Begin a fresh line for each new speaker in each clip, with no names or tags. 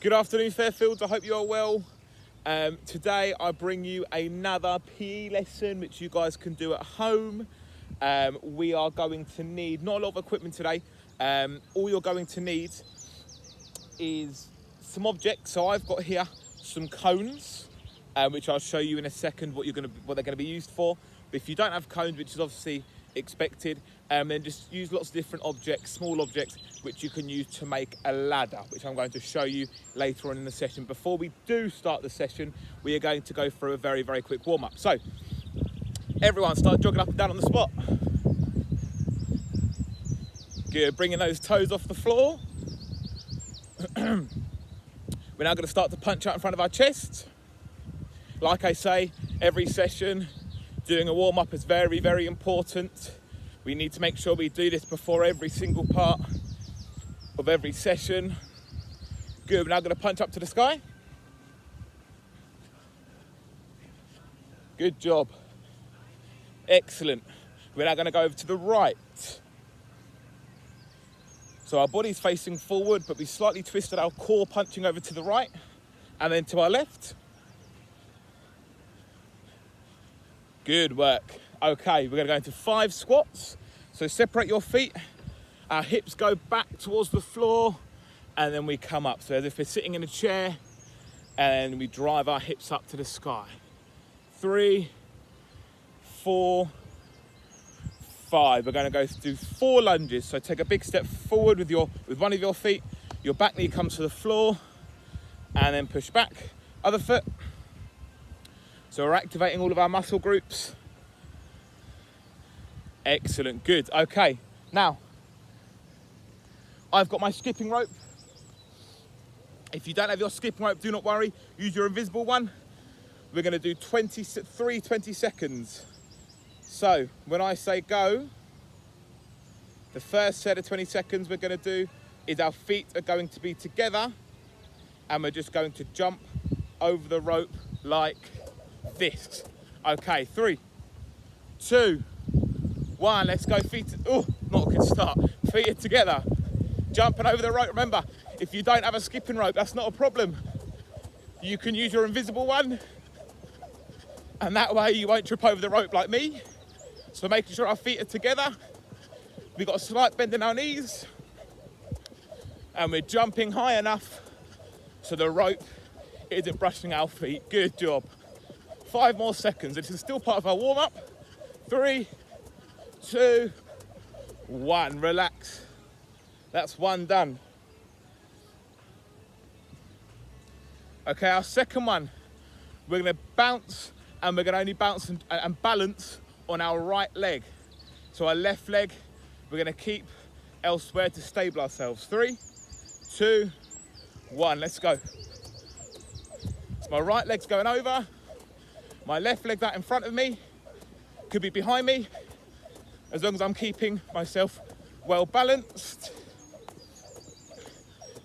Good afternoon, Fairfields. I hope you are well. Today I bring you another PE lesson which you guys can do at home. We are going to need not a lot of equipment today. All you're going to need is some objects. So I've got here some cones, which I'll show you in a second what they're going to be used for. But if you don't have cones, which is obviously expected, then just use lots of different objects, small objects, which you can use to make a ladder, which I'm going to show you later on in the session. Before we do start the session, we are going to go through a very, very quick warm-up. So, everyone start jogging up and down on the spot. Good, bringing those toes off the floor. We're now going to start to punch out in front of our chest. Like I say, every session, doing a warm-up is very, very important. We need to make sure we do this before every single part of every session. Good, we're now going to punch up to the sky. Good job. Excellent. We're now going to go over to the right. So our body's facing forward, but we slightly twisted our core, punching over to the right, and then to our left. Good work. Okay, we're going to go into 5 squats. So separate your feet. Our hips go back towards the floor, and then we come up. So as if we're sitting in a chair, and we drive our hips up to the sky. 3, 4, 5. We're going to go do 4 lunges. So take a big step forward with one of your feet. Your back knee comes to the floor, and then push back. Other foot. So we're activating all of our muscle groups. Excellent, good. Okay, now, I've got my skipping rope. If you don't have your skipping rope, do not worry. Use your invisible one. We're gonna do 20 seconds. So, when I say go, the first set of 20 seconds we're gonna do is our feet are going to be together, and we're just going to jump over the rope like this. Okay, 3, 2, 1, let's go. Feet, oh, not a good start. Feet are together, jumping over the rope. Remember, if you don't have a skipping rope, that's not a problem. You can use your invisible one, and that way you won't trip over the rope like me. So making sure our feet are together. We've got a slight bend in our knees, and we're jumping high enough so the rope isn't brushing our feet. Good job. 5 more seconds. This is still part of our warm-up. 3, 2, 1. Relax. That's 1 done. Okay, our second one. We're going to bounce, and we're going to only bounce and balance on our right leg. So our left leg, we're going to keep elsewhere to stable ourselves. 3, 2, 1. Let's go. So my right leg's going over. My left leg's out in front of me, could be behind me, as long as I'm keeping myself well balanced.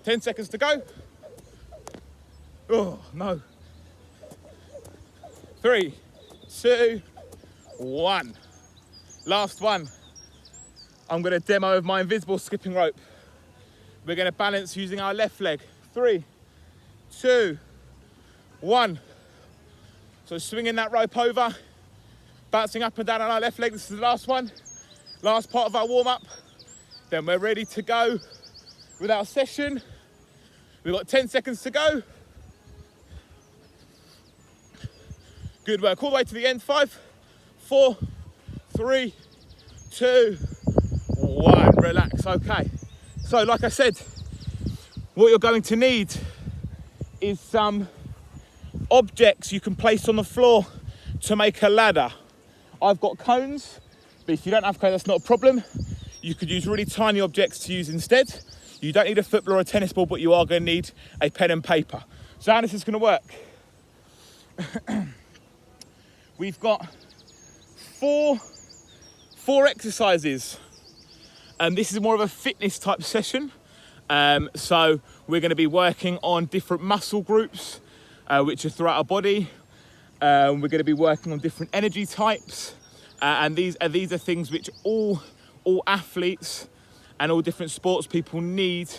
10 seconds to go. Oh, no. 3, 2, 1. Last one. I'm going to demo with my invisible skipping rope. We're going to balance using our left leg. 3, 2, 1. So swinging that rope over, bouncing up and down on our left leg. This is the last one, last part of our warm-up. Then we're ready to go with our session. We've got 10 seconds to go. Good work, all the way to the end. 5, 4, 3, 2, 1. Relax, okay. So like I said, what you're going to need is some objects you can place on the floor to make a ladder. I've got cones, but if you don't have cones, that's not a problem. You could use really tiny objects to use instead. You don't need a football or a tennis ball, but you are going to need a pen and paper. So how this is going to work? We've got four exercises. This is more of a fitness type session. So we're going to be working on different muscle groups, which are throughout our body. We're going to be working on different energy types. And these are things which all athletes and all different sports people need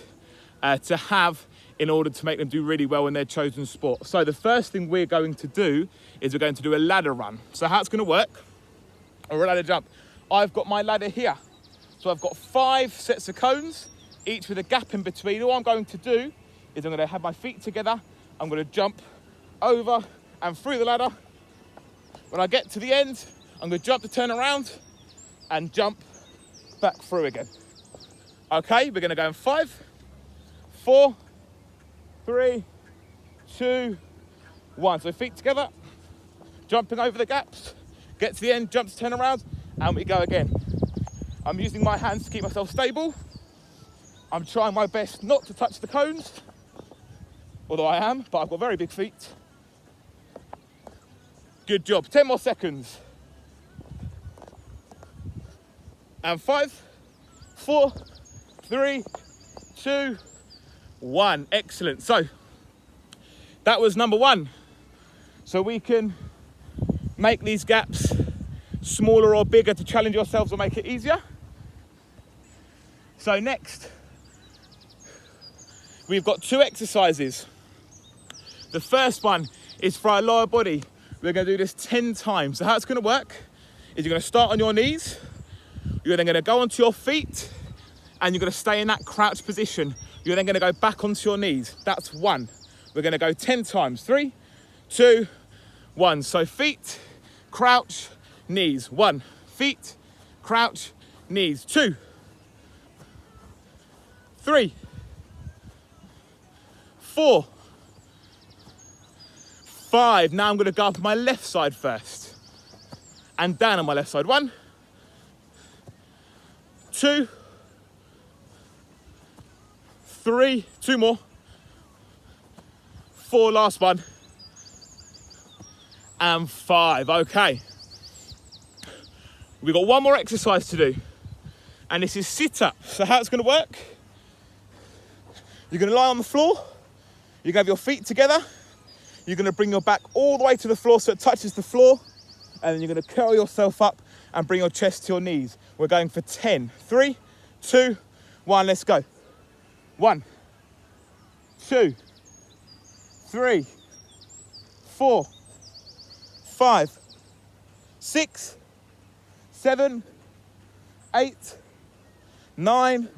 to have in order to make them do really well in their chosen sport. So the first thing we're going to do is we're going to do a ladder run. So how it's going to work, or a ladder jump. I've got my ladder here. So I've got 5 sets of cones, each with a gap in between. All I'm going to do is I'm going to have my feet together. I'm going to jump over and through the ladder. When I get to the end, I'm going to jump to turn around and jump back through again. Okay, we're going to go in 5, 4, 3, 2, 1. So feet together, jumping over the gaps, get to the end, jump to turn around, and we go again. I'm using my hands to keep myself stable. I'm trying my best not to touch the cones, although I am, but I've got very big feet. Good job, 10 more seconds. And 5, 4, 3, 2, 1. Excellent. So that was number 1. So we can make these gaps smaller or bigger to challenge yourselves or make it easier. So next, we've got 2 exercises. The first one is for our lower body. We're going to do this 10 times. So how it's going to work is you're going to start on your knees. You're then going to go onto your feet and you're going to stay in that crouch position. You're then going to go back onto your knees. That's 1. We're going to go 10 times. 3, 2, 1. So feet, crouch, knees. 1. Feet, crouch, knees. 2, 3, 4, 5. Now I'm going to go up on my left side first and down on my left side. 1, 2, 3, 2 more, 4, last one, and 5. Okay, we've got 1 more exercise to do, and this is sit up. So how it's going to work, you're going to lie on the floor, you're going to have your feet together, you're going to bring your back all the way to the floor so it touches the floor, and then you're going to curl yourself up and bring your chest to your knees. We're going for 10. 3, 2, 1, let's go. 1, 2, 3, 4, 5, 6, 7, 8, 9,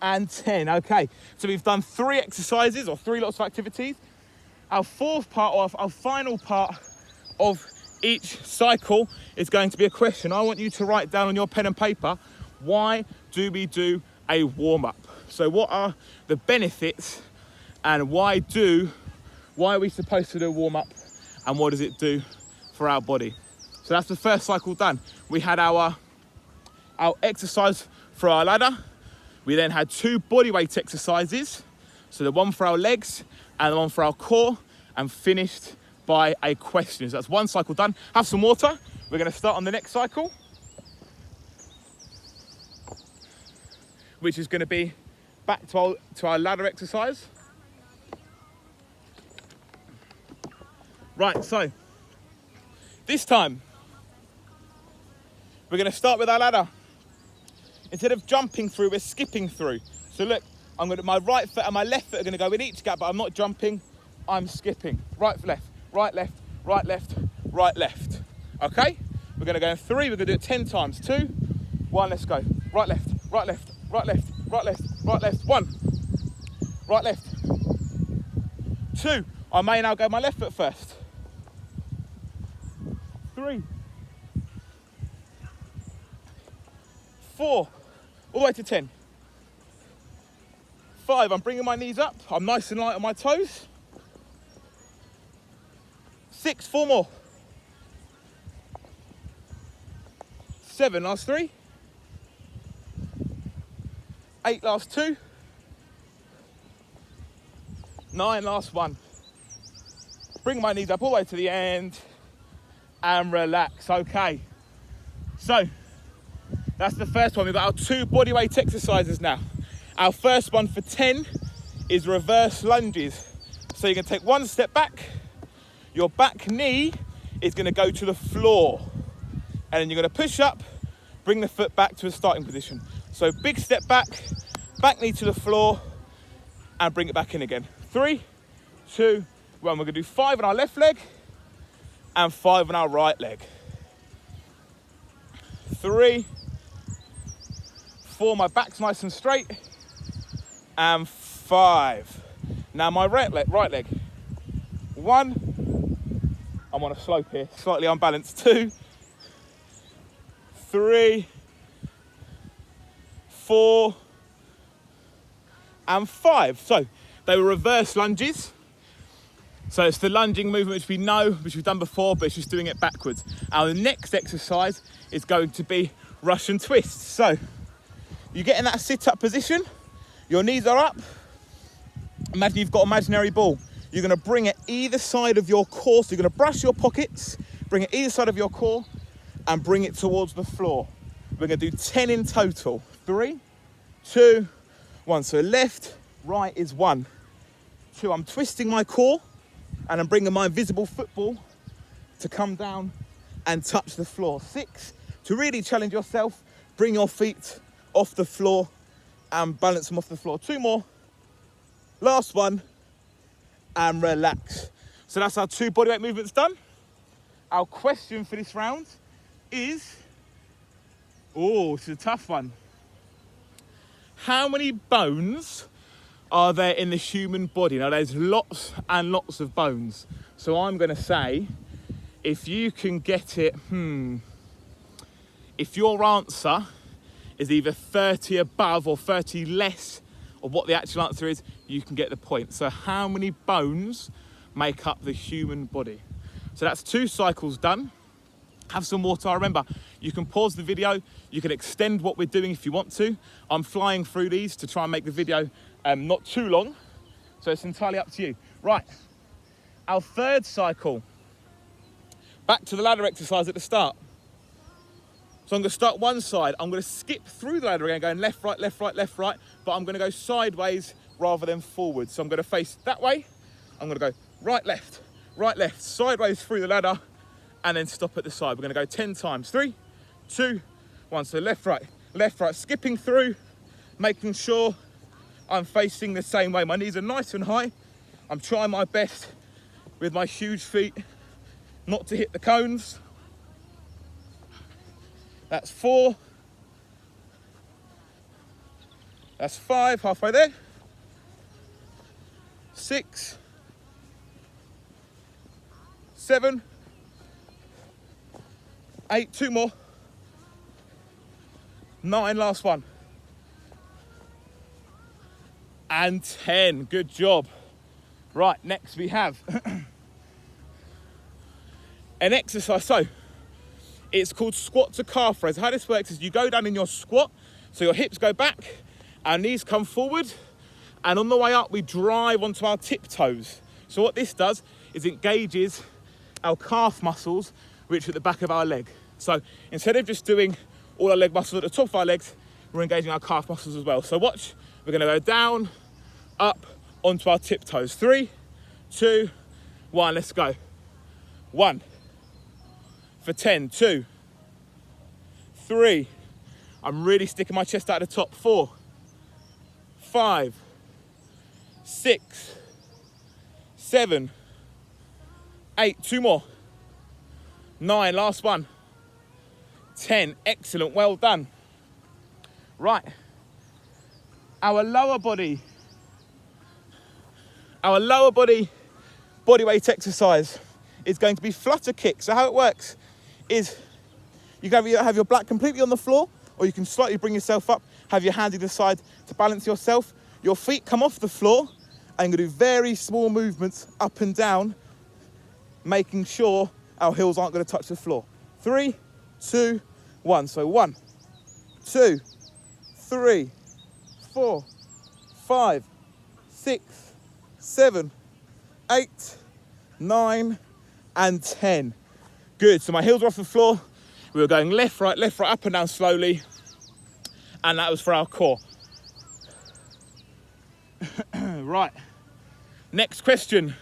and 10. Okay, so we've done 3 exercises or 3 lots of activities. Our fourth part, or our final part of each cycle is going to be a question. I want you to write down on your pen and paper, why do we do a warm-up? So what are the benefits and why are we supposed to do a warm-up and what does it do for our body? So that's the first cycle done. We had our exercise for our ladder. We then had 2 bodyweight exercises. So the one for our legs and the one for our core, and finished by a question. So that's 1 cycle done. Have some water. We're going to start on the next cycle, which is going to be back to our ladder exercise. Right, so this time we're going to start with our ladder. Instead of jumping through, we're skipping through. So look, my right foot and my left foot are going to go in each gap, but I'm not jumping, I'm skipping. Right, left, right, left, right, left, right, left. Okay? We're going to go in 3, we're going to do it 10 times. 2, 1, let's go. Right, left, right, left, right, left, right, left, right, left. 1, right, left. 2, I may now go my left foot first. 3, 4, all the way to 10. 5, I'm bringing my knees up. I'm nice and light on my toes. 6, 4 more. 7, last 3. 8, last 2. 9, last 1. Bring my knees up all the way to the end and relax. Okay, so that's the first one. We've got our 2 bodyweight exercises now. Our first one for 10 is reverse lunges. So you're going to take 1 step back. Your back knee is going to go to the floor. And then you're going to push up, bring the foot back to a starting position. So big step back, back knee to the floor, and bring it back in again. 3, 2, 1. We're gonna do 5 on our left leg and 5 on our right leg. 3, 4, my back's nice and straight, and 5. Now my right leg. 1, I'm on a slope here, slightly unbalanced. 2, 3, 4, and 5. So they were reverse lunges. So it's the lunging movement which we know, which we've done before, but it's just doing it backwards. Our next exercise is going to be Russian twists. So you get in that sit-up position, your knees are up. Imagine you've got an imaginary ball. You're gonna bring it either side of your core. So you're gonna brush your pockets, bring it either side of your core, and bring it towards the floor. We're gonna do 10 in total. 3, 2, 1. So left, right is 1. 2, I'm twisting my core, and I'm bringing my invisible football to come down and touch the floor. 6, to really challenge yourself, bring your feet off the floor and balance them off the floor. 2 more. Last one, and relax. So that's our 2 bodyweight movements done. Our question for this round is, this is a tough one. How many bones are there in the human body? Now there's lots and lots of bones. So I'm gonna say, if you can get it, if your answer is either 30 above or 30 less of what the actual answer is, you can get the point. So how many bones make up the human body? So that's 2 cycles done. Have some water. Remember, you can pause the video, you can extend what we're doing if you want to. I'm flying through these to try and make the video not too long, so it's entirely up to you. Right, our 3rd cycle. Back to the ladder exercise at the start. So I'm gonna start one side, I'm gonna skip through the ladder again, going left, right, left, right, left, right, but I'm gonna go sideways rather than forward. So I'm gonna face that way, I'm gonna go right, left, sideways through the ladder, and then stop at the side. We're gonna go 10 times. 3, 2, 1. So left, right, skipping through, making sure I'm facing the same way. My knees are nice and high. I'm trying my best with my huge feet not to hit the cones. That's 4. That's 5, halfway there. 6, 7, 8, 2 more. 9, last one. And 10, good job. Right, next we have an exercise. So it's called squat to calf raise. How this works is you go down in your squat, so your hips go back, our knees come forward, and on the way up we drive onto our tiptoes. So what this does is it engages our calf muscles, which are at the back of our leg. So instead of just doing all our leg muscles at the top of our legs, we're engaging our calf muscles as well. So watch, we're gonna go down, up, onto our tiptoes. 3, 2, 1, let's go. 1, for 10, 2, 3, I'm really sticking my chest out the top. 4, 5, 6, 7, 8, 2 more. 9, last one. 10, excellent, well done. Right, our lower body bodyweight exercise is going to be flutter kick. So how it works is you can have your back completely on the floor, or you can slightly bring yourself up, have your hand either side to balance yourself. Your feet come off the floor, and you're going to do very small movements up and down, making sure our heels aren't going to touch the floor. 3, 2, 1. So 1, 2, 3, 4, 5, 6, 7, 8, 9, and 10. Good, so my heels are off the floor. We were going left, right, up and down slowly. And that was for our core. Right, next question.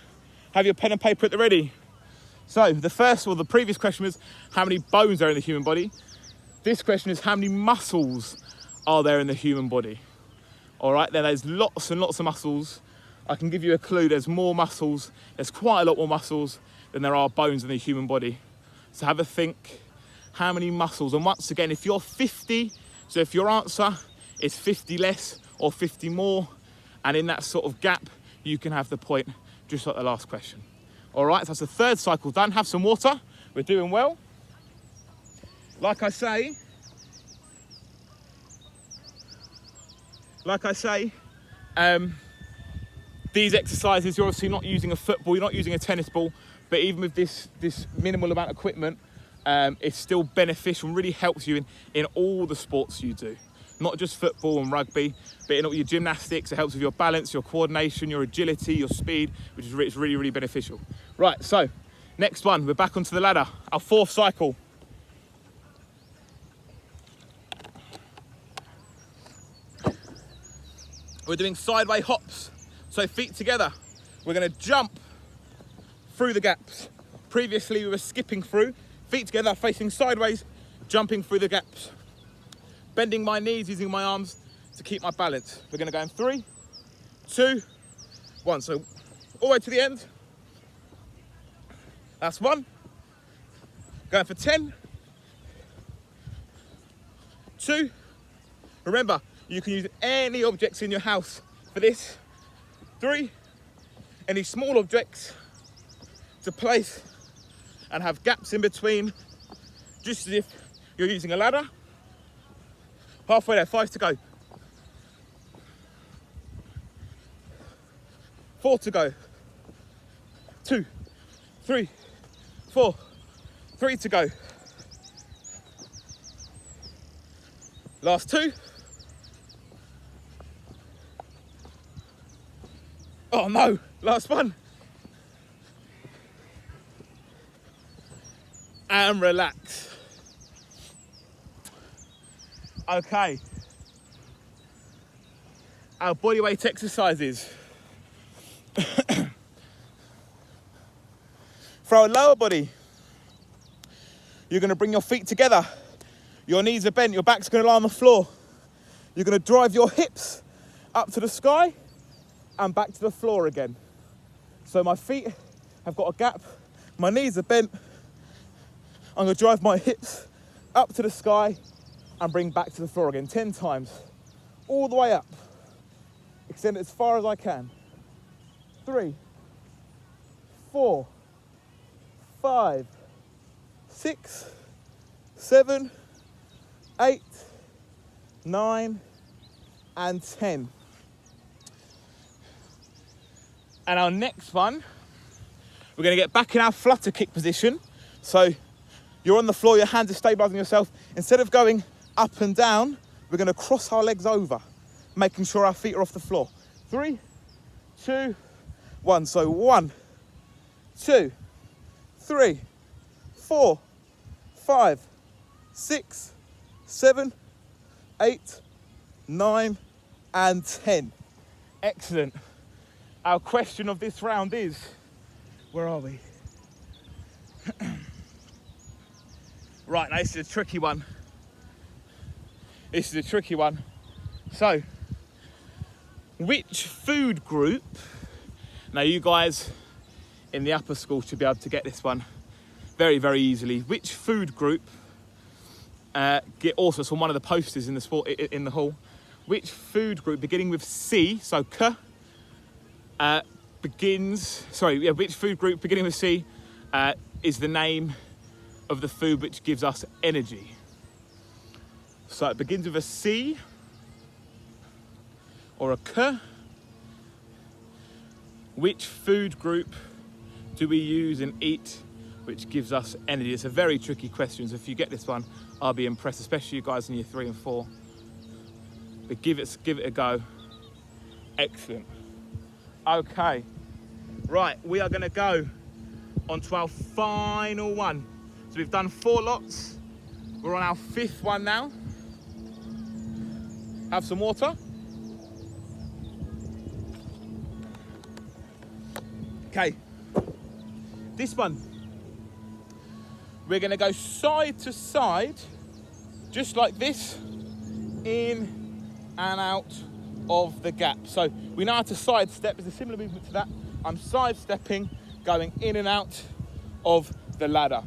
Have your pen and paper at the ready. So the previous question was how many bones are in the human body. This question is how many muscles are there in the human body. All right, then there's lots and lots of muscles. I can give you a clue, there's more muscles, there's quite a lot more muscles than there are bones in the human body. So have a think, how many muscles? And once again, if you're 50, so if your answer is 50 less or 50 more, and in that sort of gap, you can have the point, just like the last question. All right, so that's the third cycle done. Have some water, we're doing well. Like I say, these exercises, you're obviously not using a football, you're not using a tennis ball, but even with this minimal amount of equipment, it's still beneficial and really helps you in all the sports you do. Not just football and rugby, but in all your gymnastics, it helps with your balance, your coordination, your agility, your speed, which is really, really beneficial. Right, so next one, we're back onto the ladder, our fourth cycle. We're doing sideways hops. So feet together. We're gonna jump through the gaps. Previously we were skipping through. Feet together, facing sideways, jumping through the gaps. Bending my knees, using my arms to keep my balance. We're gonna go in 3, 2, 1. So all the way to the end. That's 1. Going for 10. 2. Remember, you can use any objects in your house for this. 3, any small objects to place and have gaps in between, just as if you're using a ladder. Halfway there, 5 to go. 4 to go. 2, 3, 4, 3 to go. Last 2. Oh no, last one. And relax. Okay. Our body weight exercises. For our lower body, you're gonna bring your feet together. Your knees are bent, your back's gonna lie on the floor. You're gonna drive your hips up to the sky and back to the floor again. So my feet have got a gap, my knees are bent. I'm gonna drive my hips up to the sky and bring back to the floor again 10 times. All the way up. Extend it as far as I can. 3, 4, 5, 6, 7, 8, 9, and 10. And our next one, we're gonna get back in our flutter kick position. So you're on the floor, your hands are stabilizing yourself. Instead of going up and down, we're gonna cross our legs over, making sure our feet are off the floor. 3, 2, 1. So 1, 2, 3, 4, 5, 6, 7, 8, 9, and 10. Excellent. Our question of this round is, where are we? Right, now this is a tricky one. This is a tricky one. So, which food group, now you guys in the upper school should be able to get this one very, very easily. Which food group, get also from one of the posters in the hall, which food group beginning with C, so K, which food group beginning with C is the name of the food which gives us energy? So it begins with a C or a K. Which food group do we use and eat which gives us energy? It's a very tricky question, so if you get this one, I'll be impressed, especially you guys in year 3 and 4. But give it a go. Excellent. Okay, right, we are gonna go on to our final one. So we've done 4 lots. We're on our 5th one now. Have some water. Okay, this one, we're gonna go side to side, just like this, in and out, of the gap. So we know how to sidestep. It's a similar movement to that. I'm sidestepping, going in and out of the ladder.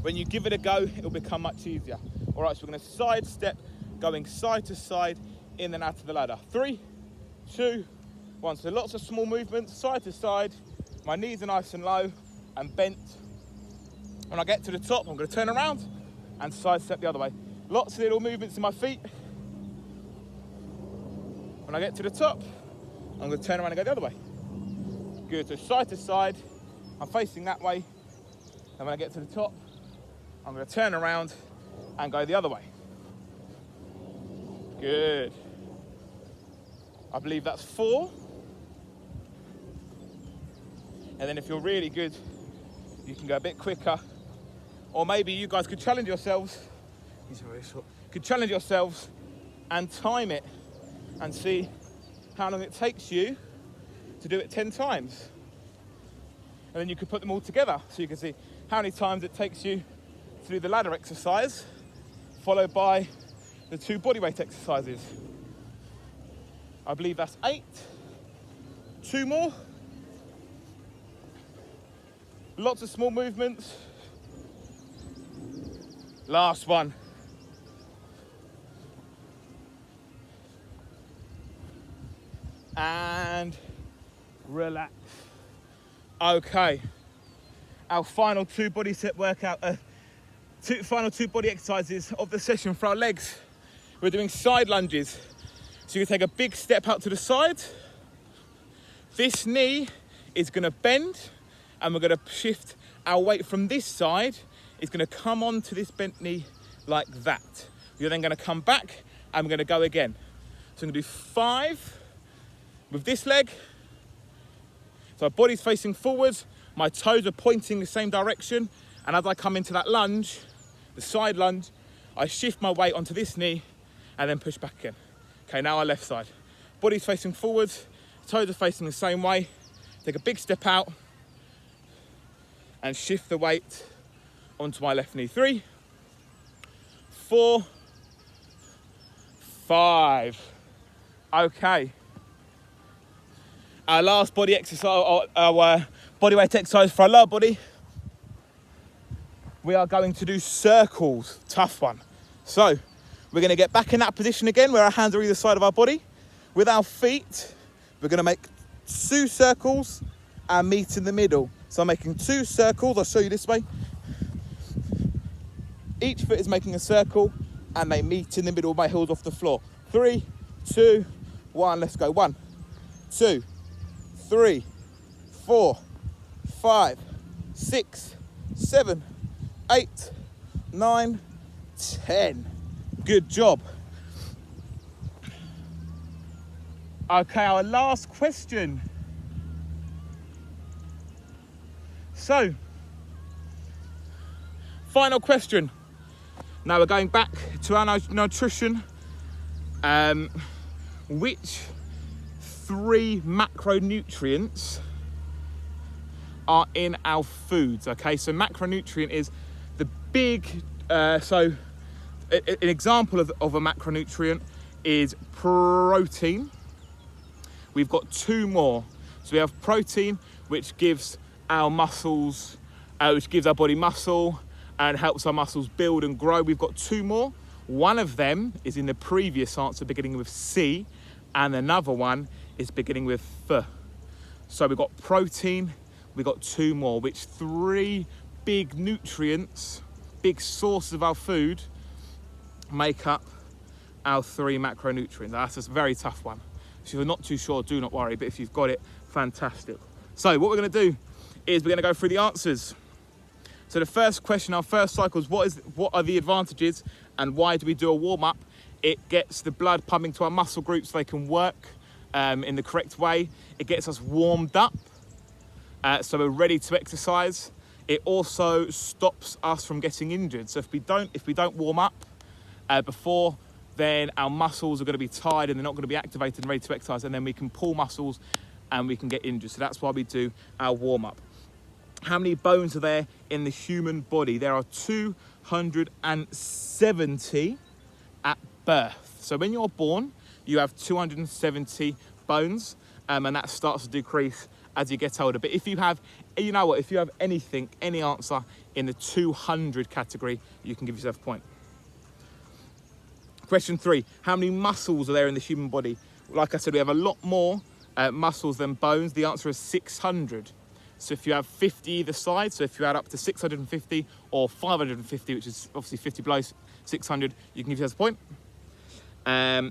When you give it a go, it'll become much easier. All right, so we're gonna sidestep, going side to side, in and out of the ladder. 3, 2, 1. So lots of small movements, side to side. My knees are nice and low and bent. When I get to the top, I'm gonna turn around and sidestep the other way. Lots of little movements in my feet. When I get to the top, I'm gonna turn around and go the other way. Good, so side to side, I'm facing that way. And when I get to the top, I'm gonna turn around and go the other way. Good. I believe that's 4. And then if you're really good, you can go a bit quicker. Or maybe you guys could challenge yourselves. These are very short. Could challenge yourselves and time it and see how long it takes you to do it 10 times. And then you could put them all together so you can see how many times it takes you to do the ladder exercise, followed by the 2 bodyweight exercises. I believe that's 8. 2 more. Lots of small movements. Last one. And relax. Okay. Our final 2 body set workout, final 2 body exercises of the session for our legs. We're doing side lunges. So you can take a big step out to the side. This knee is gonna bend and we're gonna shift our weight from this side. It's gonna come onto this bent knee like that. You're then gonna come back and we're gonna go again. So I'm gonna do 5 with this leg. So my body's facing forwards, my toes are pointing the same direction, and as I come into that lunge, the side lunge, I shift my weight onto this knee and then push back again. Okay, now our left side. Body's facing forwards, toes are facing the same way. Take a big step out and shift the weight onto my left knee. 3, 4, 5. Okay. Our last body exercise, our bodyweight exercise for our lower body. We are going to do circles. Tough one. So we're going to get back in that position again where our hands are either side of our body. With our feet, we're going to make 2 circles and meet in the middle. So I'm making 2 circles. I'll show you this way. Each foot is making a circle and they meet in the middle with my heels off the floor. 3, 2, 1. Let's go. 1, 2, 3, 4, 5, 6, 7, 8, 9, 10. Good job. Okay, our last question. So, final question. Now we're going back to our nutrition. Which 3 macronutrients are in our foods? Okay, so macronutrient is the big, an example of a macronutrient is protein. We've got 2 more. So we have protein, which gives our muscles, which gives our body muscle and helps our muscles build and grow. We've got 2 more. One of them is in the previous answer beginning with C, and another one is beginning with F. So we've got protein, we've got 2 more, which 3 big nutrients, big sources of our food, make up our 3 macronutrients. That's a very tough one. If you're not too sure, do not worry, but if you've got it, fantastic. So what we're gonna do is we're gonna go through the answers. So the first question, our first cycle is what are the advantages and why do we do a warm-up? It gets the blood pumping to our muscle groups so they can work in the correct way. It gets us warmed up, so we're ready to exercise. It also stops us from getting injured. So if we don't warm up before, then our muscles are going to be tired and they're not going to be activated and ready to exercise, and then we can pull muscles and we can get injured. So that's why we do our warm-up. How many bones are there in the human body? There are 270 at birth. So when you're born, you have 270 bones, and that starts to decrease as you get older. But if you have, you know what, if you have anything, any answer in the 200 category, you can give yourself a point. Question 3, how many muscles are there in the human body? Like I said, we have a lot more muscles than bones. The answer is 600. So if you have 50 either side, so if you add up to 650 or 550, which is obviously 50 below 600, you can give yourself a point.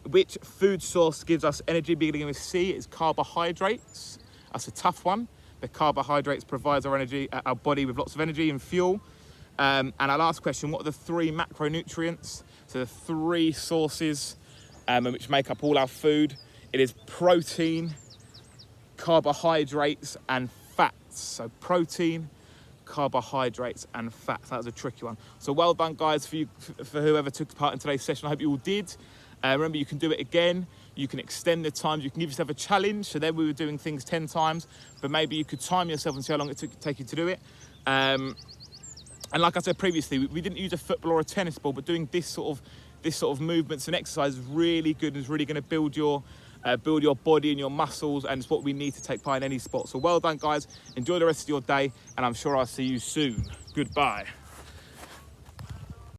Which food source gives us energy? Beginning with C, it's carbohydrates. That's a tough one. The carbohydrates provides our energy, our body with lots of energy and fuel. And our last question, what are the 3 macronutrients? So the 3 sources which make up all our food. It is protein, carbohydrates, and fats. So protein, carbohydrates, and fats. That was a tricky one. So well done, guys, for whoever took part in today's session. I hope you all did. Remember, you can do it again. You can extend the times. You can give yourself a challenge. So then we were doing things 10 times, but maybe you could time yourself and see how long it took take you to do it. And like I said previously, we didn't use a football or a tennis ball, but doing this sort of movements and exercise is really good and is really going to build your body and your muscles, and it's what we need to take part in any sport. So well done, guys. Enjoy the rest of your day, and I'm sure I'll see you soon. Goodbye.